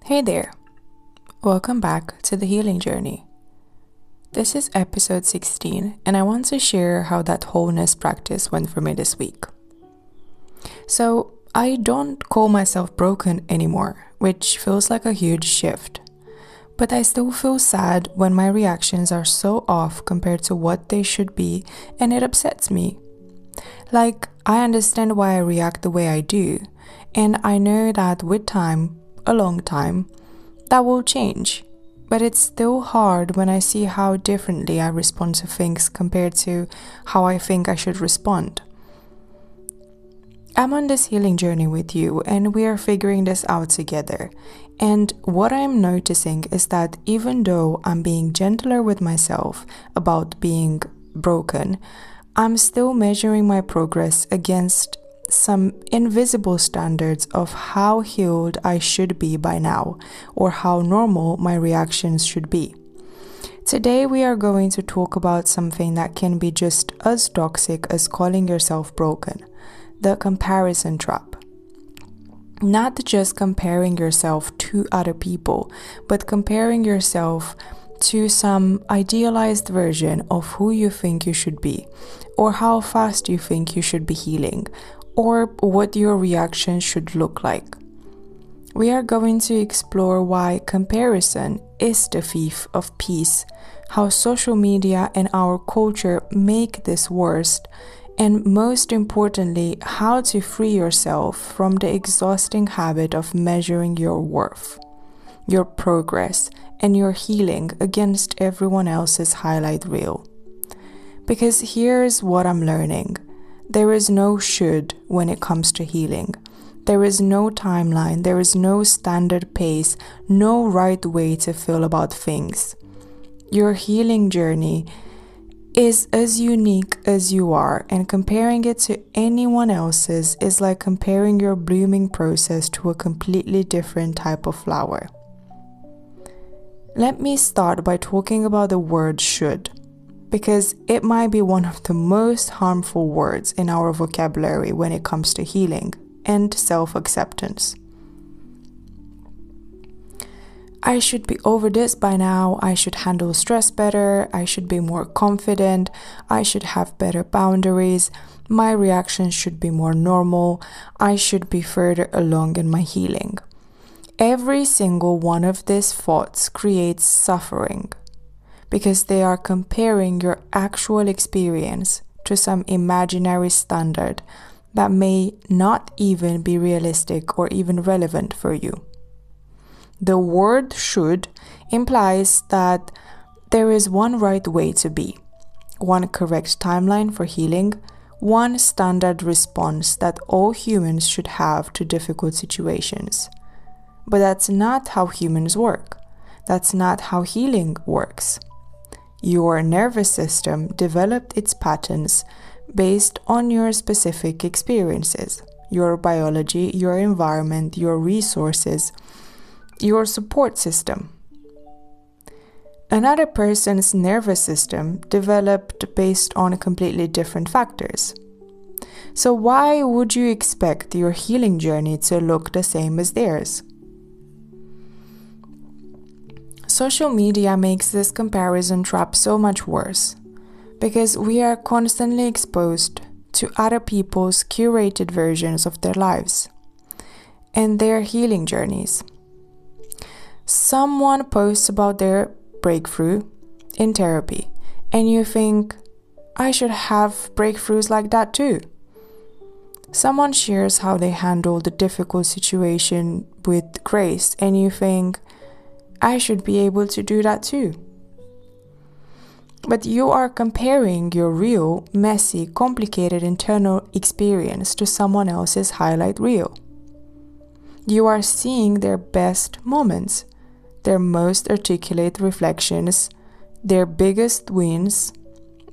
Hey there, welcome back to the healing journey. This is episode 16, and I want to share how that wholeness practice went for me this week. So, I don't call myself broken anymore, which feels like a huge shift. But I still feel sad when my reactions are so off compared to what they should be, and it upsets me. Like, I understand why I react the way I do, and I know that with time, a long time, that will change. But it's still hard when I see how differently I respond to things compared to how I think I should respond. I'm on this healing journey with you, and we are figuring this out together. And what I'm noticing is that even though I'm being gentler with myself about being broken, I'm still measuring my progress against some invisible standards of how healed I should be by now, or how normal my reactions should be. Today we are going to talk about something that can be just as toxic as calling yourself broken, the comparison trap. Not just comparing yourself to other people, but comparing yourself to some idealized version of who you think you should be, or how fast you think you should be healing, or what your reaction should look like. We are going to explore why comparison is the thief of peace, how social media and our culture make this worse, and most importantly, how to free yourself from the exhausting habit of measuring your worth, your progress, and your healing against everyone else's highlight reel. Because here's what I'm learning. There is no should when it comes to healing. There is no timeline, there is no standard pace, no right way to feel about things. Your healing journey is as unique as you are, and comparing it to anyone else's is like comparing your blooming process to a completely different type of flower. Let me start by talking about the word should, because it might be one of the most harmful words in our vocabulary when it comes to healing and self-acceptance. I should be over this by now, I should handle stress better, I should be more confident, I should have better boundaries, my reactions should be more normal, I should be further along in my healing. Every single one of these thoughts creates suffering, because they are comparing your actual experience to some imaginary standard that may not even be realistic or even relevant for you. The word should implies that there is one right way to be, one correct timeline for healing, one standard response that all humans should have to difficult situations. But that's not how humans work. That's not how healing works. Your nervous system developed its patterns based on your specific experiences, your biology, your environment, your resources, your support system. Another person's nervous system developed based on completely different factors. So why would you expect your healing journey to look the same as theirs? Social media makes this comparison trap so much worse, because we are constantly exposed to other people's curated versions of their lives and their healing journeys. Someone posts about their breakthrough in therapy, and you think, I should have breakthroughs like that too. Someone shares how they handled a difficult situation with grace, and you think, I should be able to do that too. But you are comparing your real, messy, complicated internal experience to someone else's highlight reel. You are seeing their best moments, their most articulate reflections, their biggest wins,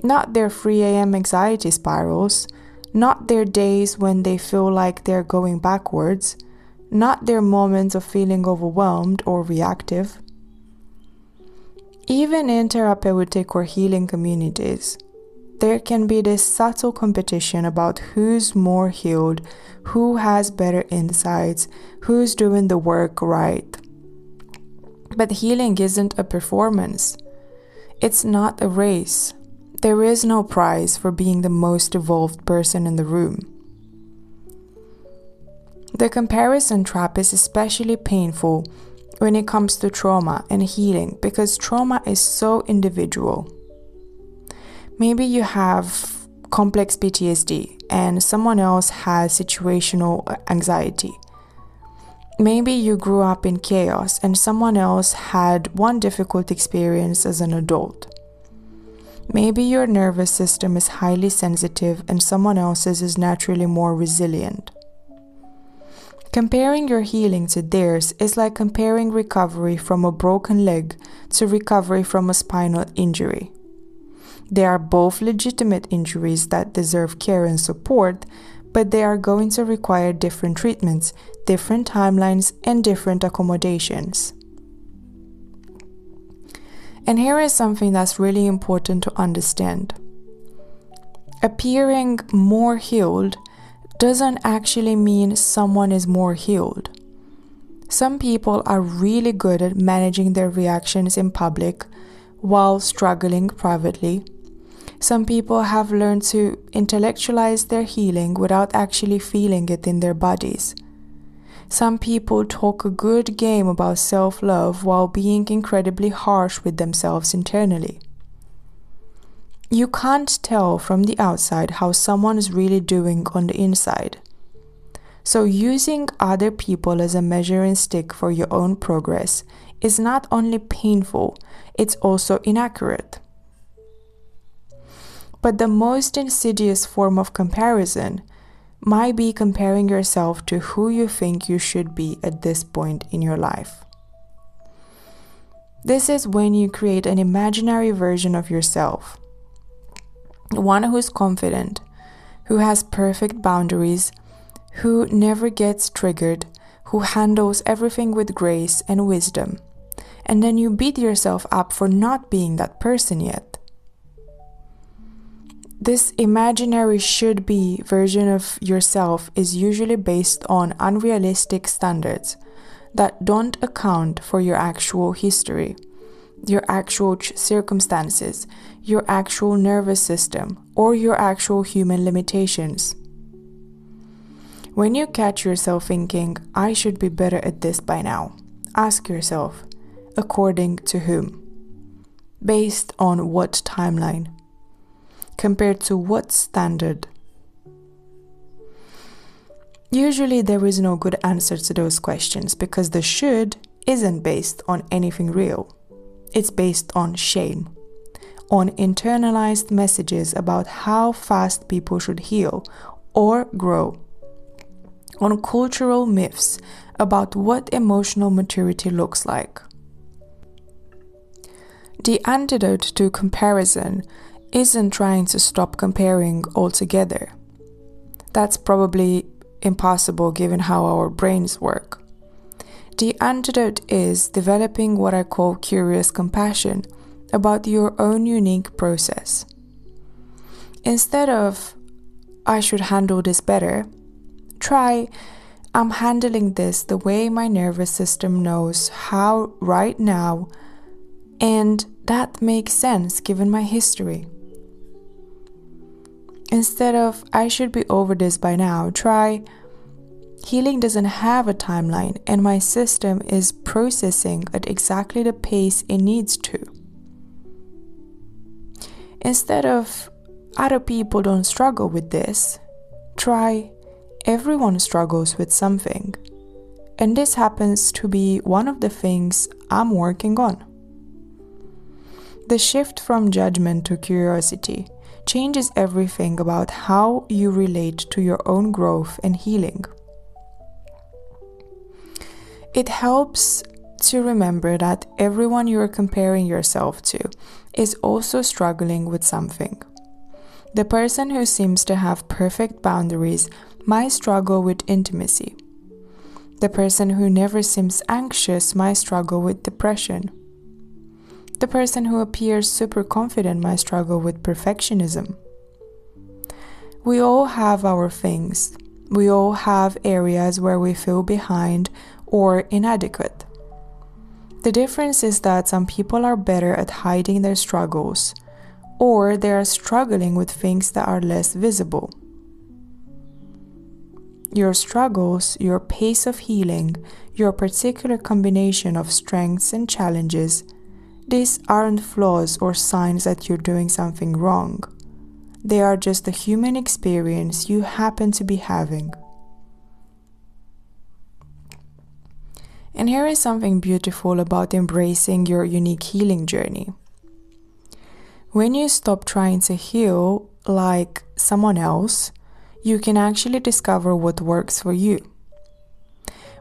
not their 3 a.m. anxiety spirals, not their days when they feel like they're going backwards, not their moments of feeling overwhelmed or reactive. Even in therapeutic or healing communities, there can be this subtle competition about who's more healed, who has better insights, who's doing the work right. But healing isn't a performance. It's not a race. There is no prize for being the most evolved person in the room. The comparison trap is especially painful when it comes to trauma and healing because trauma is so individual. Maybe you have complex PTSD and someone else has situational anxiety. Maybe you grew up in chaos and someone else had one difficult experience as an adult. Maybe your nervous system is highly sensitive and someone else's is naturally more resilient. Comparing your healing to theirs is like comparing recovery from a broken leg to recovery from a spinal injury. They are both legitimate injuries that deserve care and support, but they are going to require different treatments, different timelines, and different accommodations. And here is something that's really important to understand. Appearing more healed doesn't actually mean someone is more healed. Some people are really good at managing their reactions in public while struggling privately. Some people have learned to intellectualize their healing without actually feeling it in their bodies. Some people talk a good game about self-love while being incredibly harsh with themselves internally. You can't tell from the outside how someone is really doing on the inside. So using other people as a measuring stick for your own progress is not only painful, it's also inaccurate. But the most insidious form of comparison might be comparing yourself to who you think you should be at this point in your life. This is when you create an imaginary version of yourself. One who's confident, who has perfect boundaries, who never gets triggered, who handles everything with grace and wisdom. And then you beat yourself up for not being that person yet. This imaginary should-be version of yourself is usually based on unrealistic standards that don't account for your actual history, your actual circumstances, your actual nervous system, or your actual human limitations. When you catch yourself thinking, I should be better at this by now, ask yourself, according to whom? Based on what timeline? Compared to what standard? Usually there is no good answer to those questions because the should isn't based on anything real. It's based on shame, on internalized messages about how fast people should heal or grow, on cultural myths about what emotional maturity looks like. The antidote to comparison isn't trying to stop comparing altogether. That's probably impossible given how our brains work. The antidote is developing what I call curious compassion about your own unique process. Instead of, I should handle this better, try, I'm handling this the way my nervous system knows how right now, and that makes sense given my history. Instead of, I should be over this by now, try, healing doesn't have a timeline and my system is processing at exactly the pace it needs to. Instead of, other people don't struggle with this, try, everyone struggles with something. And this happens to be one of the things I'm working on. The shift from judgment to curiosity changes everything about how you relate to your own growth and healing. It helps to remember that everyone you are comparing yourself to is also struggling with something. The person who seems to have perfect boundaries might struggle with intimacy. The person who never seems anxious might struggle with depression. The person who appears super confident might struggle with perfectionism. We all have our things. We all have areas where we feel behind or inadequate. The difference is that some people are better at hiding their struggles, or they are struggling with things that are less visible. Your struggles, your pace of healing, your particular combination of strengths and challenges, these aren't flaws or signs that you're doing something wrong. They are just the human experience you happen to be having. And here is something beautiful about embracing your unique healing journey. When you stop trying to heal like someone else, you can actually discover what works for you.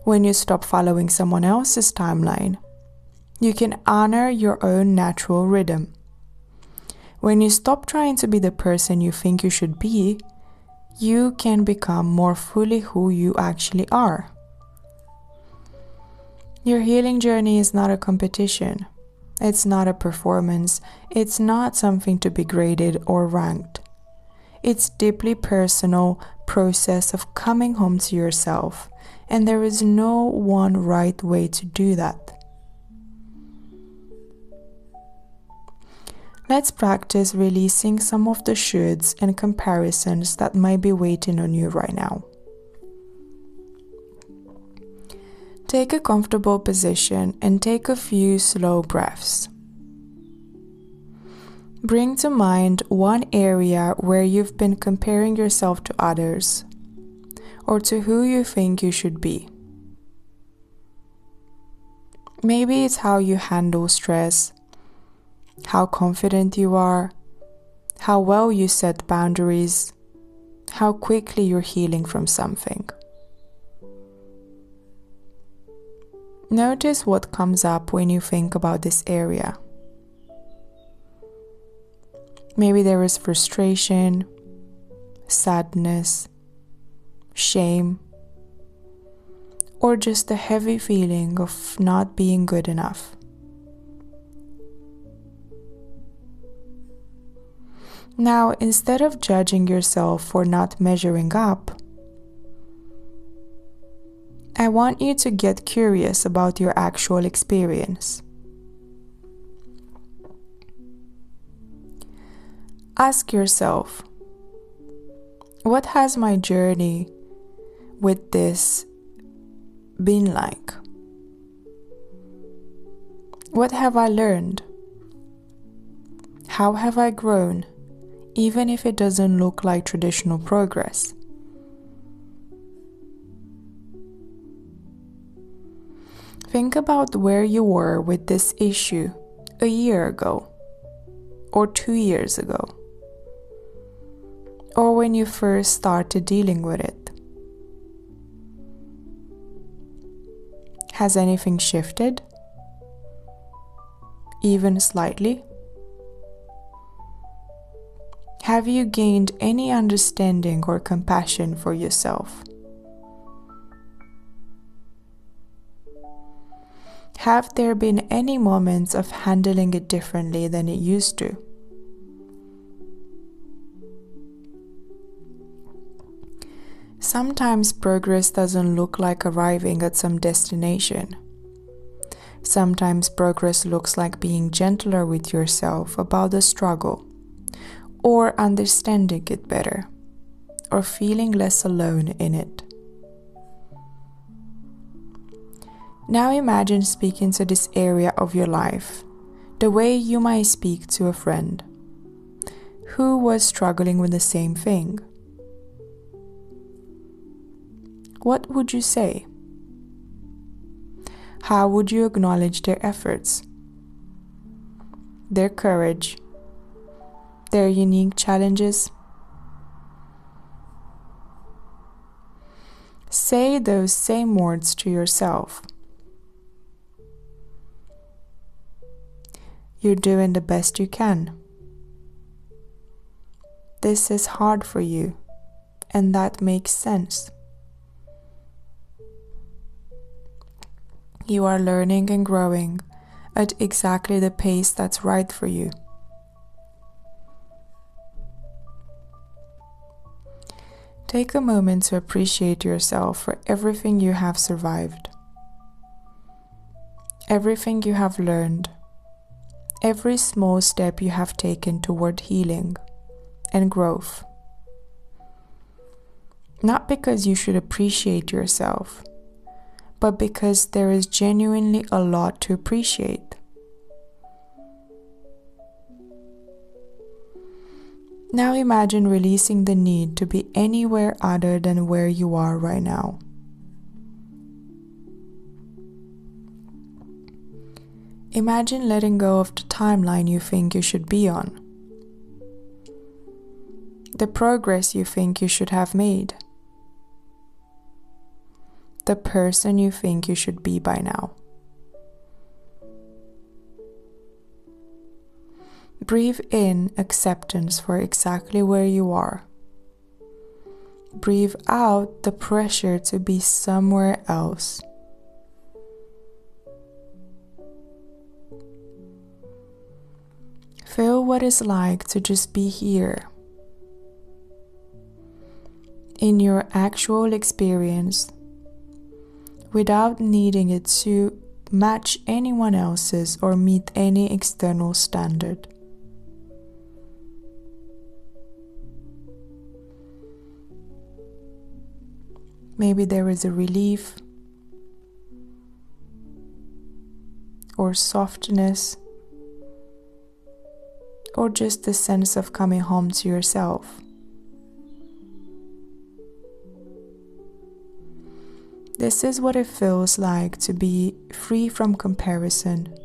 When you stop following someone else's timeline, you can honor your own natural rhythm. When you stop trying to be the person you think you should be, you can become more fully who you actually are. Your healing journey is not a competition. It's not a performance. It's not something to be graded or ranked. It's deeply personal process of coming home to yourself, and there is no one right way to do that. Let's practice releasing some of the shoulds and comparisons that might be waiting on you right now. Take a comfortable position and take a few slow breaths. Bring to mind one area where you've been comparing yourself to others, or to who you think you should be. Maybe it's how you handle stress, how confident you are, how well you set boundaries, how quickly you're healing from something. Notice what comes up when you think about this area. Maybe there is frustration, sadness, shame, or just a heavy feeling of not being good enough. Now, instead of judging yourself for not measuring up, I want you to get curious about your actual experience. Ask yourself, what has my journey with this been like? What have I learned? How have I grown, even if it doesn't look like traditional progress? Think about where you were with this issue a year ago, or 2 years ago, or when you first started dealing with it. Has anything shifted? Even slightly? Have you gained any understanding or compassion for yourself? Have there been any moments of handling it differently than it used to? Sometimes progress doesn't look like arriving at some destination. Sometimes progress looks like being gentler with yourself about the struggle, or understanding it better, or feeling less alone in it. Now imagine speaking to this area of your life the way you might speak to a friend who was struggling with the same thing. What would you say? How would you acknowledge their efforts, their courage, their unique challenges? Say those same words to yourself. You're doing the best you can. This is hard for you, and that makes sense. You are learning and growing at exactly the pace that's right for you. Take a moment to appreciate yourself for everything you have survived, everything you have learned, every small step you have taken toward healing and growth. Not because you should appreciate yourself, but because there is genuinely a lot to appreciate. Now imagine releasing the need to be anywhere other than where you are right now. Imagine letting go of the timeline you think you should be on, the progress you think you should have made, the person you think you should be by now. Breathe in acceptance for exactly where you are. Breathe out the pressure to be somewhere else. Feel what it's like to just be here, in your actual experience, without needing it to match anyone else's or meet any external standard. Maybe there is a relief or softness, or just the sense of coming home to yourself. This is what it feels like to be free from comparison.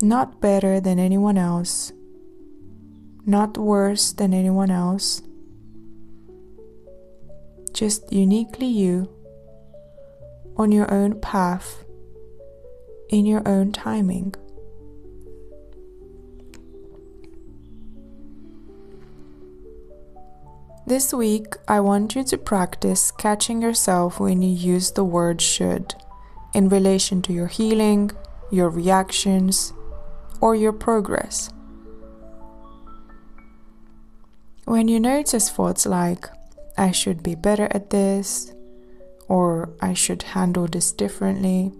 Not better than anyone else, not worse than anyone else, just uniquely you, on your own path, in your own timing. This week, I want you to practice catching yourself when you use the word should in relation to your healing, your reactions, or your progress. When you notice thoughts like, I should be better at this, or I should handle this differently,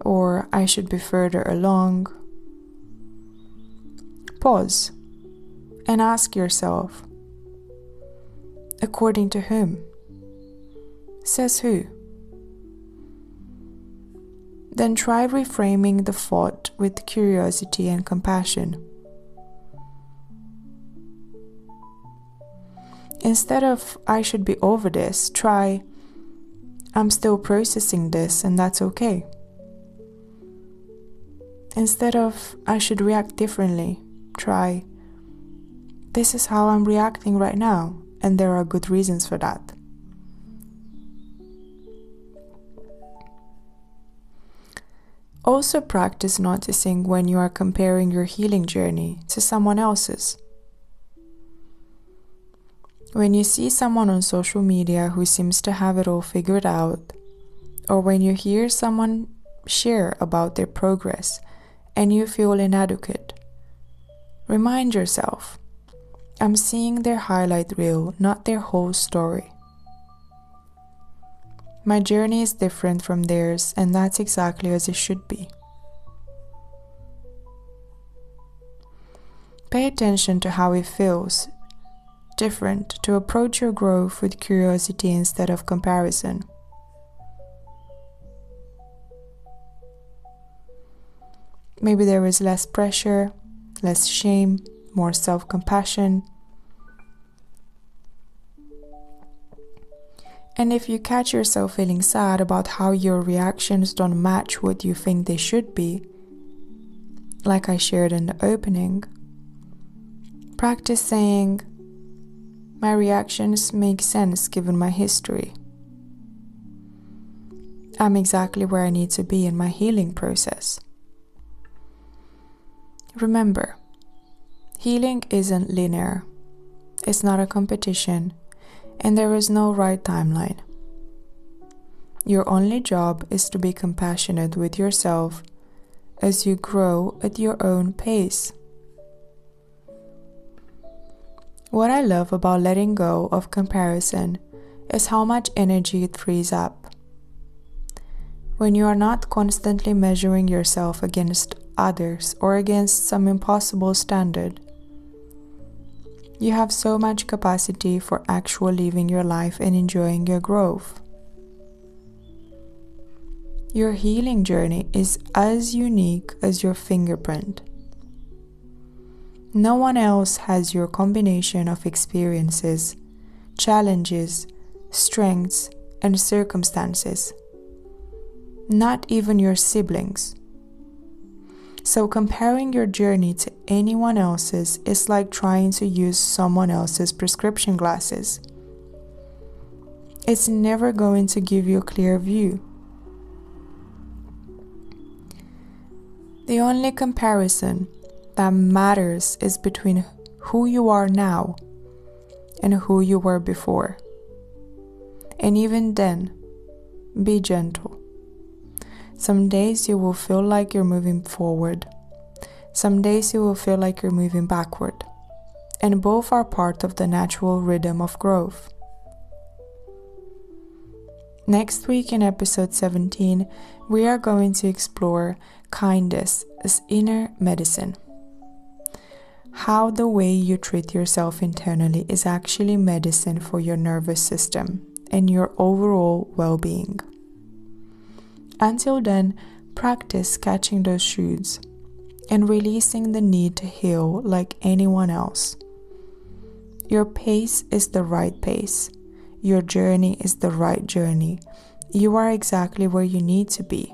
or I should be further along, pause and ask yourself, according to whom? Says who? Then try reframing the thought with curiosity and compassion. Instead of, I should be over this, try, I'm still processing this and that's okay. Instead of, I should react differently, try, this is how I'm reacting right now. And there are good reasons for that. Also practice noticing when you are comparing your healing journey to someone else's. When you see someone on social media who seems to have it all figured out, or when you hear someone share about their progress and you feel inadequate, remind yourself, I'm seeing their highlight reel, not their whole story. My journey is different from theirs, and that's exactly as it should be. Pay attention to how it feels different to approach your growth with curiosity instead of comparison. Maybe there is less pressure, less shame, more self-compassion. And if you catch yourself feeling sad about how your reactions don't match what you think they should be, like I shared in the opening, practice saying, my reactions make sense given my history. I'm exactly where I need to be in my healing process. Remember, healing isn't linear. It's not a competition. And there is no right timeline. Your only job is to be compassionate with yourself as you grow at your own pace. What I love about letting go of comparison is how much energy it frees up. when you are not constantly measuring yourself against others or against some impossible standard. You have so much capacity for actually living your life and enjoying your growth. Your healing journey is as unique as your fingerprint. No one else has your combination of experiences, challenges, strengths, and circumstances. Not even your siblings. So comparing your journey to anyone else's is like trying to use someone else's prescription glasses. It's never going to give you a clear view. The only comparison that matters is between who you are now and who you were before. And even then, be gentle. Some days you will feel like you're moving forward. Some days you will feel like you're moving backward. And both are part of the natural rhythm of growth. Next week in episode 17, we are going to explore kindness as inner medicine. How the way you treat yourself internally is actually medicine for your nervous system and your overall well-being. Until then, practice catching those shoots and releasing the need to heal like anyone else. Your pace is the right pace. Your journey is the right journey. You are exactly where you need to be.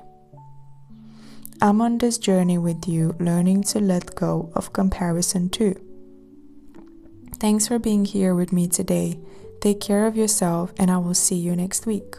I'm on this journey with you, learning to let go of comparison too. Thanks for being here with me today. Take care of yourself, and I will see you next week.